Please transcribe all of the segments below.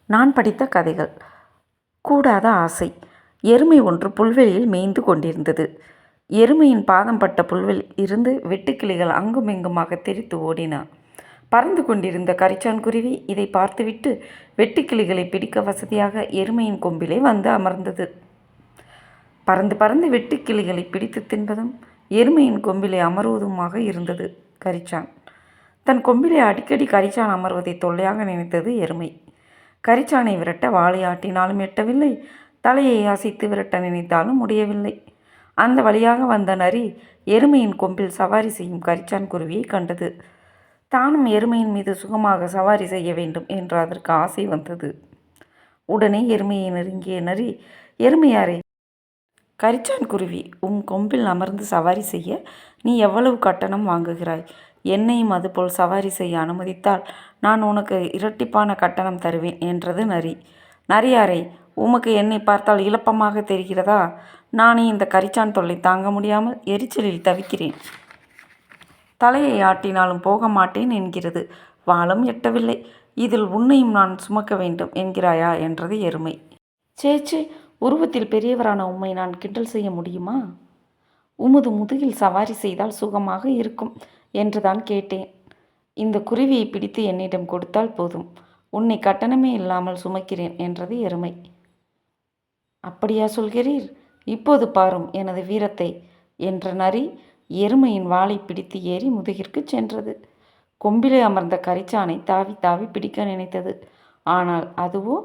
நான் படித்த கதைகள். கூடாத ஆசை. எருமை ஒன்று புல்வெளியில் மேய்ந்து கொண்டிருந்தது. எருமையின் பாதம் பட்ட புல்வெளியில் இருந்து வெட்டுக்கிளிகள் அங்குமிங்குமாக தெறித்து ஓடின. பறந்து கொண்டிருந்த கரிச்சான் குருவி இதை பார்த்துவிட்டு வெட்டுக்கிளிகளை பிடிக்க வசதியாக எருமையின் கொம்பிலே வந்து அமர்ந்தது. பறந்து பறந்து வெட்டுக்கிளிகளை பிடித்து தின்பதும் எருமையின் கொம்பிலே அமர்வதுமாக இருந்தது கரிச்சான். தன் கொம்பிலே அடிக்கடி கரிச்சான் அமர்வதை தொல்லையாக நினைத்தது எருமை. கரிச்சானை விரட்ட வாளை ஆட்டினாலும் எட்டவில்லை, தலையை அசைத்து விரட்ட நினைத்தாலும் முடியவில்லை. அந்த வழியாக வந்த நரி எருமையின் கொம்பில் சவாரி செய்யும் கரிச்சான் குருவியை கண்டது. தானும் எருமையின் மீது சுகமாக சவாரி செய்ய வேண்டும் என்று அதற்கு ஆசை வந்தது. உடனே எருமையை நெருங்கிய நரி, எருமையாரே, கரிச்சான் குருவி, கொம்பில் அமர்ந்து சவாரி செய்ய நீ எவ்வளவு கட்டணம் வாங்குகிறாய்? என்னையும் அதுபோல் சவாரி செய்ய அனுமதித்தால் நான் உனக்கு இரட்டிப்பான கட்டணம் தருவேன் என்றது நரி. நரியாரே, உமக்கு என்னை பார்த்தால் இளப்பமாக தெரிகிறதா? நானே இந்த கரிச்சான் தொல்லை தாங்க முடியாமல் எரிச்சலில் தவிக்கிறேன். தலையை ஆட்டினாலும் போக மாட்டேன் என்கிறது. வாளும் எட்டவில்லை. இதில் உன்னையும் நான் சுமக்க வேண்டும் என்கிறாயா என்றது எருமை. சேச்சே, உருவத்தில் பெரியவரான உம்மை நான் கிண்டல் செய்ய முடியுமா? உமது முதுகில் சவாரி செய்தால் சுகமாக இருக்கும் என்றுதான் கேட்டேன். இந்த குருவியை பிடித்து என்னிடம் கொடுத்தால் போதும், உன்னை கட்டணமே இல்லாமல் சுமக்கிறேன் என்றது எருமை. அப்படியா சொல்கிறீர்? இப்போது பாரும் எனது வீரத்தை என்ற நரி எருமையின் வாளை பிடித்து ஏறி முதுகிற்கு சென்றது. கொம்பிலே அமர்ந்த கரிச்சானை தாவி தாவி பிடிக்க நினைத்தது. ஆனால் அதுவோ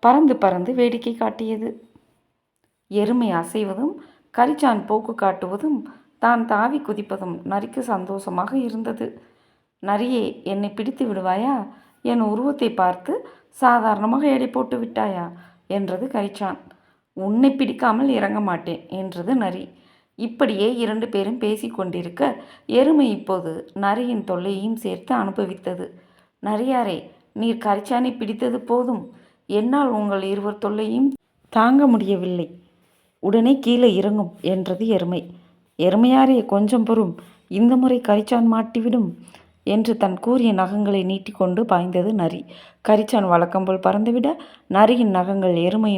பறந்து பறந்து வேடிக்கை காட்டியது. எருமை அசைவதும் கரிச்சான் போக்கு காட்டுவதும் தான் தாவி குதிப்பதும் நரிக்கு சந்தோஷமாக இருந்தது. நரியே, என்னை பிடித்து விடுவாயா? என் உருவத்தை பார்த்து சாதாரணமாக எடை போட்டு விட்டாயா என்றது கரிச்சான். உன்னை பிடிக்காமல் இறங்க மாட்டேன் என்றது நரி. இப்படியே 2 பேரும் பேசி கொண்டிருக்க எருமை இப்போது நரியின் தொல்லையையும் சேர்த்து அனுபவித்தது. நரியாரே, நீர் கரிச்சானை பிடித்தது போதும், என்னால் உங்கள் இருவர் தொல்லையும் தாங்க முடியவில்லை. உடனே கீழே இறங்கும் என்றது எருமை. எருமையாரே, கொஞ்சம் பொறும், இந்த முறை கரிச்சான் மாட்டிவிடும் என்று தன் கூரிய நகங்களை நீட்டிக்கொண்டு பாய்ந்தது நரி. கரிச்சான் வழக்கம்போல் பறந்துவிட நரியின் நகங்கள் எருமையின்